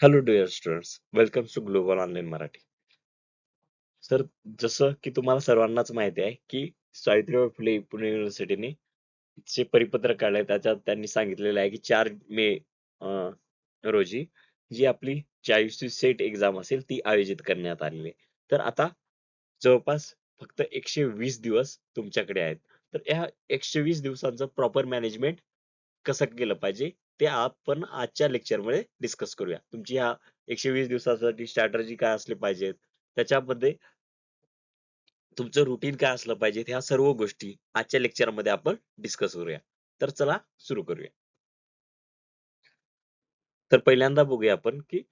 Hello dear students, welcome to global online Marathi. Sir, जसं की तुम्हाला सर्वांनाच माहिती आहे की सावित्रीबाई फुले पुणे युनिव्हर्सिटीने जे परिपत्रक काढलंय त्याच्यात त्यांनी सांगितलेलं आहे की 4 मे रोजी जी आपली 40वी सेट एक्झाम असेल ती आयोजित करण्यात आलेली आहे. तर आता जवळपास फक्त 120 दिवस तुमच्याकडे आहेत. तर ह्या 120 दिवसांचं प्रॉपर मॅनेजमेंट कसं केलं पाहिजे ते आपण आजच्या लेक्चरमध्ये डिस्कस करूया. तुमची ह्या 120 दिवसासाठी स्ट्रॅटर्जी काय असली पाहिजेत, त्याच्यामध्ये तुमचं रुटीन काय असलं पाहिजे, ह्या सर्व गोष्टी आजच्या लेक्चरमध्ये आपण डिस्कस करूया. तर चला सुरू करूया. तर पहिल्यांदा बघूया आपण की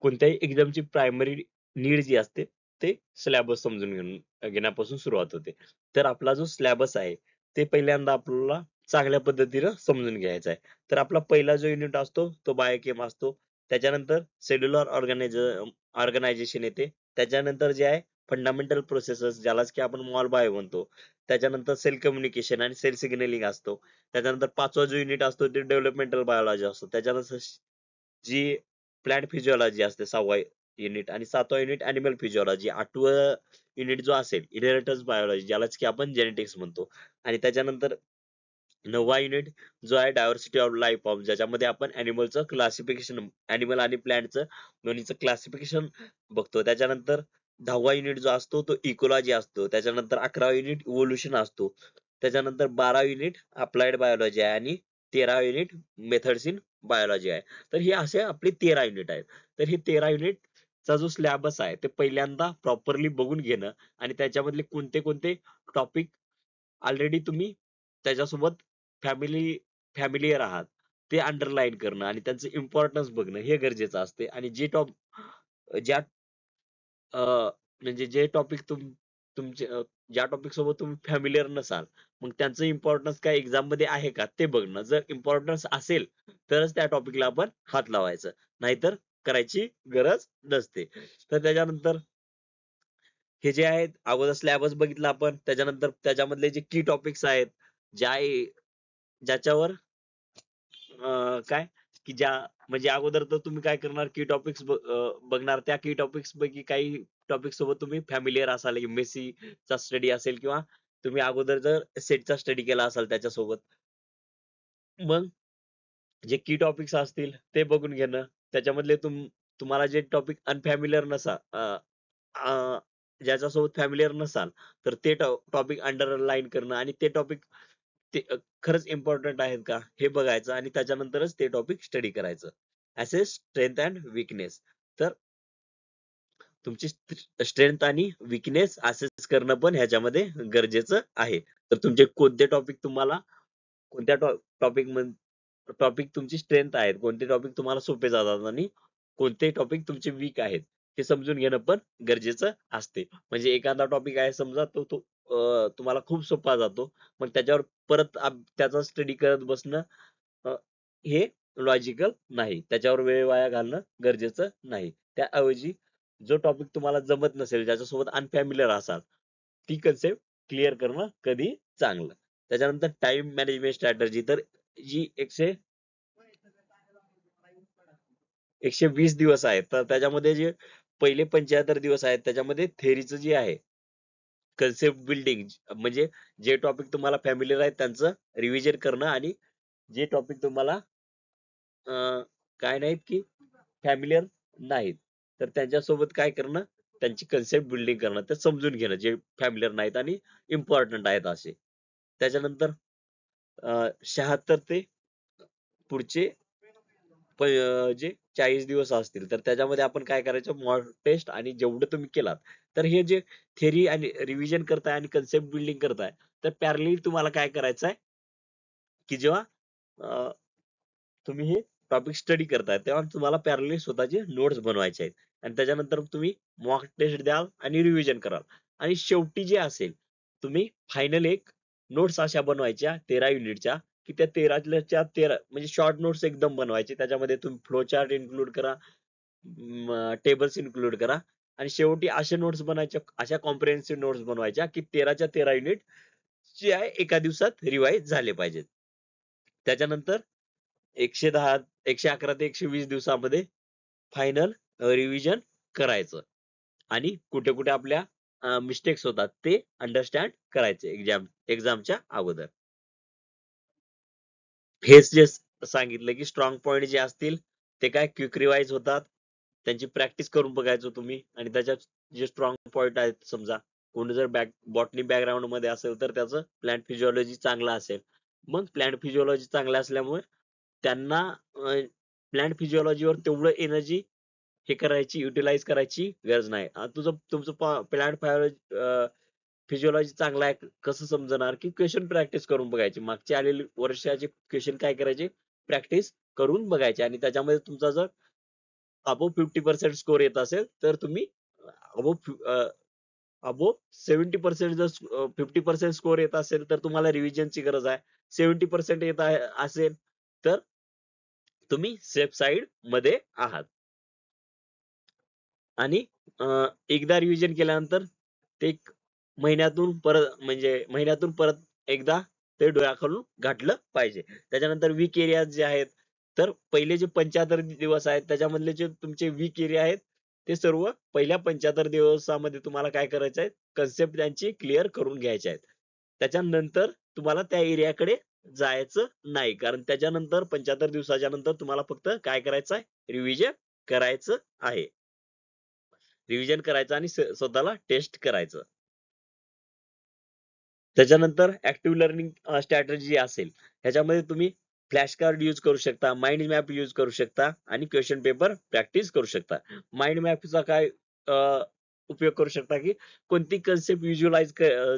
कोणत्याही एक्झामची प्रायमरी नीड जी असते ते सिलेबस समजून घेण्यापासून सुरुवात होते. तर आपला जो सिलेबस आहे ते पहिल्यांदा आपल्याला चांगल्या पद्धतीनं समजून घ्यायचा आहे. तर आपला पहिला जो युनिट असतो तो बायोकेम असतो. त्याच्यानंतर सेल्युलर ऑर्गनायझेशन येते. त्याच्यानंतर जे आहे फंडामेंटल प्रोसेसेस ज्यालाच की आपण मॉल बायो म्हणतो. त्याच्यानंतर सेल कम्युनिकेशन आणि सेल सिग्नलिंग असतो. त्याच्यानंतर पाचवा जो युनिट असतो ते डेव्हलपमेंटल बायोलॉजी असतो. त्याच्यानंतर जी प्लांट फिजिओलॉजी असते 6वा युनिट आणि 7वा युनिट ॲनिमल फिजिओलॉजी. 8वं युनिट जो असेल इनहेरिटन्स बायोलॉजी ज्यालाच की आपण जेनेटिक्स म्हणतो. आणि त्याच्यानंतर 9वा युनिट जो आहे डायव्हर्सिटी ऑफ लाईफ फॉर्म ज्याच्यामध्ये आपण ॲनिमलचं क्लासिफिकेशन ॲनिमल आणि प्लांटचं दोन्हीचं क्लासिफिकेशन बघतो. त्याच्यानंतर 10वा युनिट जो असतो तो इकोलॉजी असतो. त्याच्यानंतर 11वा युनिट इव्होल्युशन असतो. त्याच्यानंतर 12वा युनिट अप्लाइड बायोलॉजी आहे आणि 13वा युनिट मेथड्स इन बायोलॉजी आहे. तर हे असे आपले 13 युनिट आहेत. तर हे 13 युनिटचा जो सिलेबस आहे ते पहिल्यांदा प्रॉपरली बघून घेणं आणि त्याच्यामधले कोणते कोणते टॉपिक ऑलरेडी तुम्ही त्याच्यासोबत फॅमिलियर आहात ते अंडरलाईन करणं आणि त्यांचं इम्पॉर्टन्स बघणं हे गरजेचं असते. आणि ज्या अ, म्हणजे जे टॉपिक तुमचे ज्या टॉपिक सोबत तुम्ही फॅमिलियर नसाल, मग त्यांचं इम्पॉर्टन्स काय एक्झाम मध्ये आहे का ते बघणं. जर इम्पॉर्टन्स असेल तरच त्या टॉपिकला आपण हात लावायचं, नाहीतर करायची गरज नसते. तर त्याच्यानंतर हे जे आहेत अगोदर सिलेबस बघितला आपण, त्याच्यानंतर त्याच्यामधले जे की टॉपिक्स आहेत ज्या ज्याच्यावर काय की ज्या म्हणजे अगोदर तर तुम्ही काय करणार की टॉपिक्स बघणार. त्या की टॉपिक्स पैकी काही टॉपिक सोबत तुम्ही फॅमिलियर असाल. एमएससी चा स्टडी असेल किंवा तुम्ही अगोदर जर सेटचा स्टडी केला असाल त्याच्यासोबत. मग जे की टॉपिक्स असतील ते बघून घेणं. त्याच्यामधले तुम्हाला जे टॉपिक अनफॅमिलियर अ, ज्याच्यासोबत फॅमिलियर नसाल, तर ते टॉपिक अंडरलाईन करणं आणि ते टॉपिक खरंच इम्पोर्टंट आहेत का हे बघायचं आणि त्याच्यानंतरच ते टॉपिक स्टडी करायचं. As strength and weakness. तर तुमची स्ट्रेंथ आणि वीकनेस असेस करणं पण ह्याच्यामध्ये गरजेचं आहे. तर तुमचे कोणते टॉपिक तुम्हाला कोणत्या टॉपिक टॉपिक तुमची स्ट्रेंथ आहेत, कोणते टॉपिक तुम्हाला सोपे जातात आणि कोणते टॉपिक तुमचे वीक आहेत हे समजून घेणं पण गरजेचं असते. म्हणजे एखादा टॉपिक आहे समजा तो तो तुम्हाला खूप सोपा जातो. मग त्याच्यावर परत त्याचा स्टडी करत बसणं अ, हे लॉजिकल नाही. त्याच्यावर वेळ वाया घालणं गरजेचं नाही. त्याऐवजी जो टॉपिक तुम्हाला जमत नसेल, ज्याच्यासोबत अनफॅमिलियर असाल, ती कन्सेप्ट क्लिअर करणं कधी चांगलं. त्याच्यानंतर टाइम मॅनेजमेंट स्ट्रॅटेजी. तर जी 120 दिवस आहेत, तर त्याच्यामध्ये जे पहिले 75 दिवस आहेत, त्याच्यामध्ये थेअरीचं जे आहे, कन्सेप्ट बिल्डिंग म्हणजे जे टॉपिक तुम्हाला फॅमिलियर आहेत त्यांचं रिव्हिजन करणं आणि जे टॉपिक तुम्हाला अ, काय नाहीत की फॅमिलियर नाहीत, तर त्यांच्यासोबत काय करणं, त्यांची कन्सेप्ट बिल्डिंग करणं, ते समजून घेणं जे फॅमिलियर नाहीत आणि इम्पॉर्टंट आहेत असे. त्याच्यानंतर 76 ते पुढचे जे 40 दिवस असतील, तर त्याच्यामध्ये आपण काय करायचं मॉक टेस्ट आणि जेवढं तुम्ही केलात, तर हे जे थिअरी आणि रिव्हिजन करताय आणि कन्सेप्ट बिल्डिंग करताय, तर पॅरलली तुम्हाला काय करायचं आहे, की जेव्हा अ, तुम्ही हे टॉपिक स्टडी करताय, तेव्हा तुम्हाला पॅरलली स्वतःचे नोट्स बनवायचे आहेत आणि त्याच्यानंतर तुम्ही मॉक टेस्ट द्याल आणि रिव्हिजन कराल आणि शेवटी जे असेल, तुम्ही फायनल एक नोट्स अशा बनवायच्या 13 युनिटच्या, की त्या 13च्या 13 म्हणजे शॉर्ट नोट्स एकदम बनवायचे. त्याच्यामध्ये तुम्ही फ्लो चार्ट इन्क्लूड करा, टेबल्स इन्क्लूड करा आणि शेवटी अशा नोट्स बनायच्या, अशा कॉम्प्रिहेन्सिव्ह नोट्स बनवायच्या, की 13च्या 13 युनिट जे आहे एका दिवसात रिवाईज झाले पाहिजेत. त्याच्यानंतर 110 111 ते 120 दिवसामध्ये फायनल रिव्हिजन करायचं आणि कुठे कुठे आपल्या मिस्टेक्स होतात ते अंडरस्टँड करायचे एक्झामच्या अगोदर. हेच जे सांगितलं की स्ट्रॉंग पॉईंट जे असतील ते काय क्विक रिवाइज होतात, त्यांची प्रॅक्टिस करून बघायचो तुम्ही. आणि त्याच्यात जे स्ट्रॉंग पॉईंट आहेत, समजा कोणी जर बॉटनी बॅकग्राऊंड मध्ये असेल तर त्याचं प्लांट फिजिओलॉजी चांगला असेल. मग प्लांट फिजिओलॉजी चांगला असल्यामुळे त्यांना प्लांट फिजिओलॉजीवर तेवढं एनर्जी हे करायची, युटिलाइज करायची गरज नाही. तुमचं प्लांट फिजिओलॉजी चांगला आहे कसं समजणार, की क्वेश्चन प्रॅक्टिस करून बघायचे. मागचे आलेले वर्षाचे क्वेश्चन काय करायचे, प्रॅक्टिस करून बघायचे. आणि त्याच्यामध्ये तुमचा जर अबोव 50% स्कोर येत असेल तर तुम्ही अबोव अबोव 70% जर 50% स्कोर येत असेल तर तुम्हाला रिव्हिजनची गरज आहे. 70% येत आहे असेल तर तुम्ही सेफ साइड मध्ये आहात. आणि एकदा रिव्हिजन केल्यानंतर ते महिन्यातून परत, म्हणजे महिन्यातून परत एकदा ते डोळ्याखालून गाठलं पाहिजे. त्याच्यानंतर वीक एरिया जे आहेत, तर पहिले जे 75 दिवस आहेत त्याच्यामधले जे तुमचे वीक एरिया आहेत ते सर्व पहिल्या 75 दिवसामध्ये तुम्हाला काय करायचं आहे, कन्सेप्ट त्यांची क्लिअर करून घ्यायचे आहेत. त्याच्यानंतर तुम्हाला त्या एरियाकडे जायचं नाही, कारण त्याच्यानंतर 75 दिवसाच्या नंतर तुम्हाला फक्त काय करायचं आहे, रिव्हिजन करायचं आहे. रिव्हिजन करायचं आणि स्वतःला टेस्ट करायचं. त्याच्यानंतर ऍक्टिव्ह लर्निंग स्ट्रॅटेजी असेल, ह्याच्यामध्ये तुम्ही फ्लॅश कार्ड यूज करू शकता, माइंड मॅप यूज करू शकता आणि क्वेश्चन पेपर प्रॅक्टिस करू शकता. माइंड मॅपचा काय उपयोग करू शकता, की कोणती कन्सेप्ट व्हिज्युअलाइज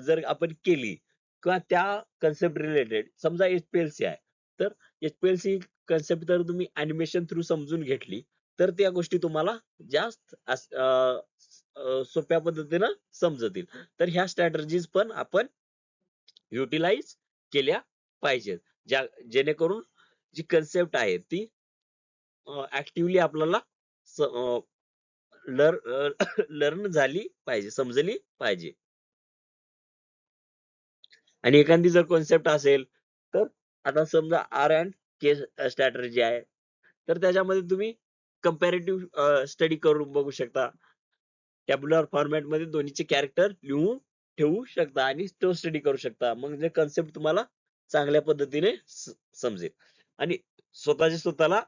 जर आपण केली किंवा त्या कन्सेप्ट रिलेटेड, समजा एचपीएलसी आहे, तर एचपीएलसी कन्सेप्ट जर तुम्ही अॅनिमेशन थ्रू समजून घेतली तर त्या गोष्टी तुम्हाला जास्त सोप्या पद्धतीनं समजतील. तर ह्या स्ट्रॅटर्जीज पण आपण युटिलाइज केल्या पाहिजेत, जेणेकरून जी कन्सेप्ट आहे ती ऍक्टिव्हली आपल्याला लर्न झाली पाहिजे, समजली पाहिजे. आणि एखादी जर कॉन्सेप्ट असेल तर आता समजा आर अँड के स्ट्रॅटर्जी आहे, तर त्याच्यामध्ये तुम्ही कंपॅरेटिव्ह स्टडी करून बघू शकता. टॅब्युलर फॉर्मॅट मध्ये दोन्हीचे कॅरेक्टर लिहून ठेवू शकता आणि तो स्टडी करू शकता. मग जे कन्सेप्ट तुम्हाला चांगल्या पद्धतीने समजेल. आणि स्वतःला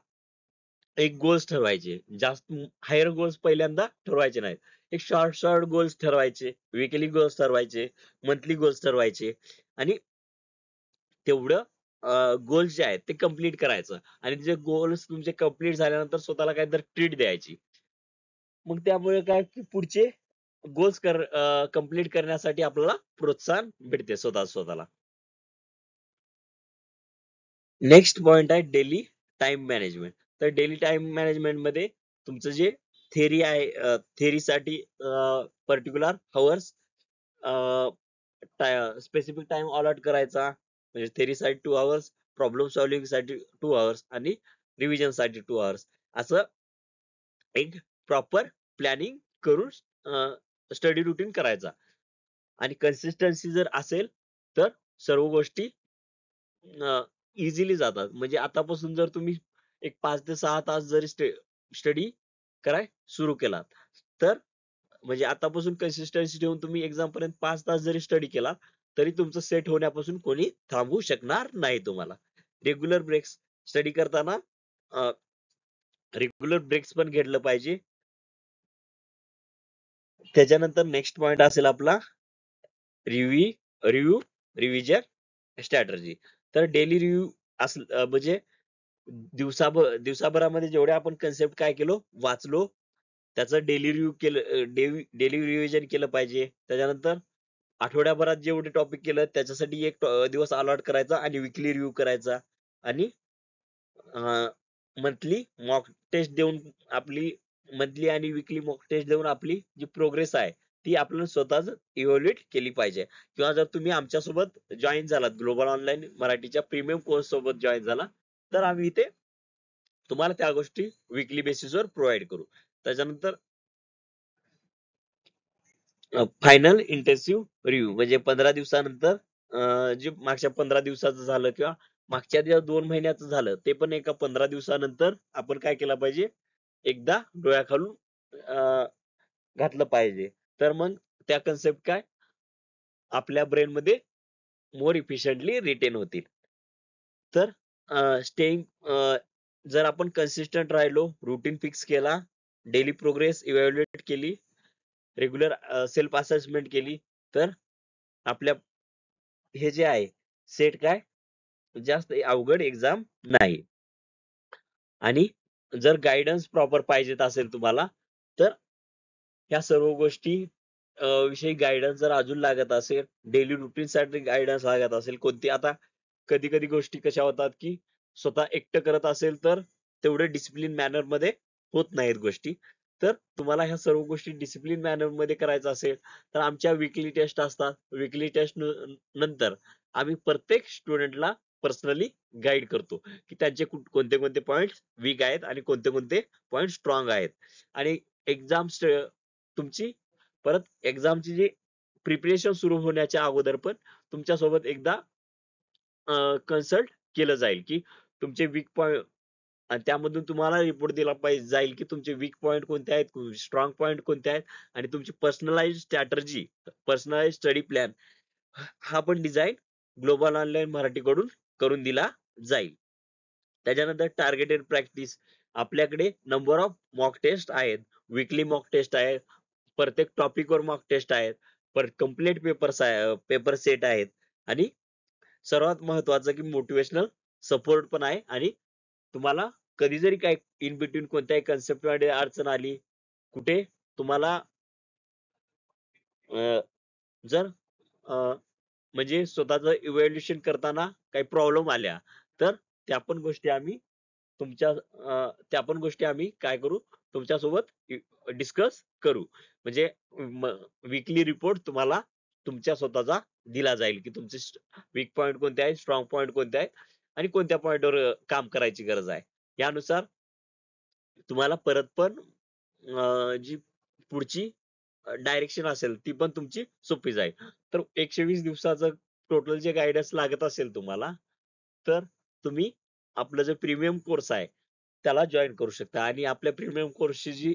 एक गोल्स ठरवायचे, जास्त हायर गोल्स पहिल्यांदा ठरवायचे नाहीत. एक शॉर्ट शॉर्ट गोल्स ठरवायचे, विकली गोल्स ठरवायचे, मंथली गोल्स ठरवायचे. आणि तेवढं गोल्स जे आहेत ते कम्प्लीट करायचं. आणि जे गोल्स तुमचे कम्प्लीट झाल्यानंतर स्वतःला काहीतरी ट्रीट द्यायची. मग त्यामुळे काय, की पुढचे गोल्स कम्प्लीट करण्यासाठी आपल्याला प्रोत्साहन भेटते स्वतःला. नेक्स्ट पॉइंट आहे डेली टाइम मॅनेजमेंट. तर डेली टाइम मॅनेजमेंट मध्ये तुमचं जे थेरी आहे, थेरीसाठी particular hours, specific time allot करायचा. म्हणजे थेरीसाठी 2 आवर्स, प्रॉब्लेम सॉल्व्हिंग साठी 2 आवर्स आणि रिव्हिजन साठी 2 आवर्स, असं एक प्रॉपर प्लॅनिंग करून स्टडी रुटीन करायचा. आणि कन्सिस्टन्सी जर असेल तर सर्व गोष्टी इझिली जातात. म्हणजे आतापासून जर तुम्ही एक 5 ते 6 तास जरी स्टडी कराय सुरू केला, तर म्हणजे आतापासून कन्सिस्टन्सी ठेवून तुम्ही एक्झाम पर्यंत 5 तास जरी स्टडी केला तरी तुमचं सेट होण्यापासून कोणी थांबवू शकणार नाही तुम्हाला. रेग्युलर ब्रेक्स, स्टडी करताना रेग्युलर ब्रेक्स पण घेतलं पाहिजे. त्याच्यानंतर नेक्स्ट पॉइंट असेल आपला रिव्ह्यू रिव्हिजन स्ट्रॅटर्जी. तर डेली रिव्ह्यू म्हणजे दिवसाभरामध्ये जेवढे आपण कन्सेप्ट काय केलो, वाचलो, त्याचं डेली रिव्ह्यू केलं, डेली रिव्हिजन केलं पाहिजे. त्याच्यानंतर आठवड्याभरात जेवढे टॉपिक केलं त्याच्यासाठी एक दिवस अलॉट करायचा आणि विकली रिव्ह्यू करायचा. आणि मंथली मॉक टेस्ट देऊन आपली मंथली आणि विकली मॉक टेस्ट देऊन आपली जी प्रोग्रेस आहे ती आपण स्वतःच इव्हॅल्युएट केली पाहिजे. किंवा जर तुम्ही आमच्यासोबत जॉईन झालात, ग्लोबल ऑनलाईन मराठीच्या प्रीमियम कोर्स सोबत जॉईन झाला, तर आम्ही इथे तुम्हाला त्या गोष्टी विकली बेसिसवर प्रोव्हाइड करू. त्याच्यानंतर फायनल इंटेन्सिव्ह रिव्ह्यू म्हणजे 15 दिवसानंतर जे मागच्या 15 दिवसाचं झालं किंवा मागच्या ज्या 2 महिन्याचं झालं ते पण एका 15 दिवसानंतर आपण काय केलं पाहिजे, एकदा डोळ्याखालून घातलं पाहिजे. तर मग त्या कन्सेप्ट काय आपल्या ब्रेन मध्ये मोर इफिशियंटली रिटेन होतील. तर जर आपण कन्सिस्टंट राहिलो, रुटीन फिक्स केला, डेली प्रोग्रेस इव्हॅल्युएट केली, रेग्युलर सेल्फ असेसमेंट केली, तर आपल्या हे जे आहे सेट काय जास्त अवघड एक्झाम नाही. आणि जर गाईडन्स प्रॉपर पाहिजेत असेल तुम्हाला, तर ह्या सर्व गोष्टी विषयी गाईडन्स जर अजून लागत असेल, डेली रुटीन साठी गाईडन्स लागत असेल, कोणती आता कधी कधी गोष्टी कशा होतात की स्वतः एकटं करत असेल तर तेवढे डिसिप्लिन मॅनर मध्ये होत नाहीत गोष्टी. तर तुम्हाला ह्या सर्व गोष्टी डिसिप्लिन मॅनर मध्ये करायचं असेल तर आमच्या विकली टेस्ट असतात. विकली टेस्ट नंतर आम्ही प्रत्येक स्टुडंटला पर्सनली गाईड करतो की त्यांचे कोणते कोणते पॉइंट वीक आहेत आणि कोणते कोणते पॉइंट स्ट्रॉंग आहेत. आणि एक्झाम तुमची परत एक्झामची जी प्रिपरेशन सुरू होण्याच्या अगोदर पण तुमच्या सोबत एकदा कन्सल्ट केलं जाईल की तुमचे वीक पॉइंट, आणि त्यामधून तुम्हाला रिपोर्ट दिला पाहिजे जाईल की तुमचे वीक पॉइंट कोणते आहेत, स्ट्रॉंग पॉइंट कोणते आहेत, आणि तुमची personalise strategy, personalise study plan हा पण डिझाईन ग्लोबल ऑनलाईन मराठी कडून करून दिला जाईल. त्याच्यानंतर टार्गेटेड प्रॅक्टिस, आपल्याकडे नंबर ऑफ मॉक टेस्ट आहेत, वीकली मॉक टेस्ट आहे, प्रत्येक टॉपिकवर मॉक टेस्ट आहेत, पर कम्प्लीट पेपर सेट आहेत, आणि सर्वात महत्वाचं की मोटिवेशनल सपोर्ट पण आहे. आणि तुम्हाला कधी जरी काय इन बिटवीन कोणत्याही कन्सेप्ट मध्ये अडचण आली, कुठे तुम्हाला जर म्हणजे स्वतःचं इव्हॅल्युएशन करताना काही प्रॉब्लेम आल्या, तर त्या पण गोष्टी आम्ही त्या पण गोष्टी आम्ही काय करू, तुमच्यासोबत डिस्कस करू. म्हणजे वीकली रिपोर्ट तुम्हाला तुमच्या स्वतःचा दिला जाईल की तुमचे वीक पॉइंट कोणते आहेत, स्ट्रॉंग पॉइंट कोणते आहेत, आणि कोणत्या पॉइंटवर काम करायची गरज आहे. यानुसार तुम्हाला परत पण जी पुढची डायरेक्शन असेल ती पण तुमची सोपी जाईल. तर 120 दिवसाचं टोटल जे गाईडन्स लागत असेल तुम्हाला, तर तुम्ही आपलं जे प्रीमियम कोर्स आहे त्याला जॉईन करू शकता. आणि आपल्या प्रीमियम कोर्सची जी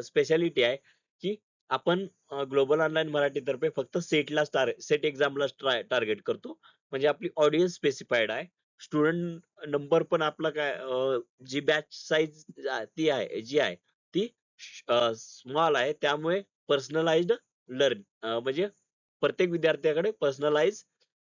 स्पेशालिटी आहे की आपण ग्लोबल ऑनलाईन मराठी तर्फे फक्त सेट एक्झामला टार्गेट करतो. म्हणजे आपली ऑडियन्स स्पेसिफाईड आहे. स्टुडंट नंबर पण आपला काय जी बॅच साईज जी आहे ती स्मॉल आहे. त्यामुळे पर्सनलाइज्ड म्हणजे प्रत्येक विद्यार्थ्याकडे पर्सनलाइज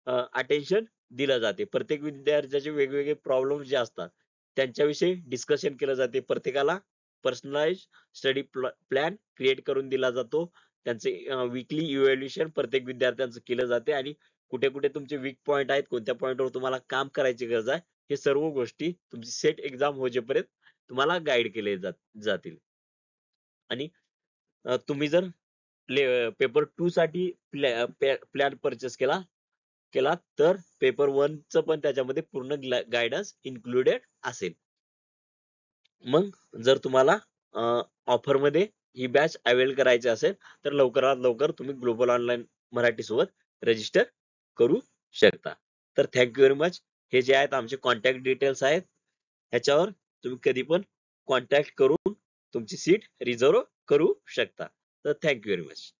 अटेन्शन दिलं जाते. प्रत्येक विद्यार्थ्याचे वेगवेगळे प्रॉब्लेम जे असतात त्यांच्याविषयी डिस्कशन केलं जाते. प्रत्येकाला पर्सनलाइज स्टडी प्लॅन क्रिएट करून दिला जातो. त्यांचे वीकली इव्हॅल्युएशन प्रत्येक विद्यार्थ्यांचं केलं जाते, आणि कुठे कुठे तुमचे वीक पॉइंट आहेत, कोणत्या पॉइंटवर तुम्हाला काम करायची गरज आहे, हे सर्व गोष्टी तुमची सेट एक्झाम होईपर्यंत तुम्हाला गाईड केले जातील. आणि तुम्ही जर पेपर 2 साठी प्लॅन परचेस केला तर पेपर 1 चं पण त्याच्यामध्ये पूर्ण गायडन्स इन्क्लुडेड असेल. मग जर तुम्हाला ऑफर मध्ये ही बॅच अवेल करायची असेल तर लवकरात लवकर तुम्ही ग्लोबल ऑनलाईन मराठी सोबत रजिस्टर करू शकता. तर थँक्यू व्हेरी मच. हे जे आहेत आमचे कॉन्टॅक्ट डिटेल्स आहेत, ह्याच्यावर तुम्ही कधी पण कॉन्टॅक्ट करून तुमची सीट रिझर्व करू शकता. तर थँक्यू व्हेरी मच.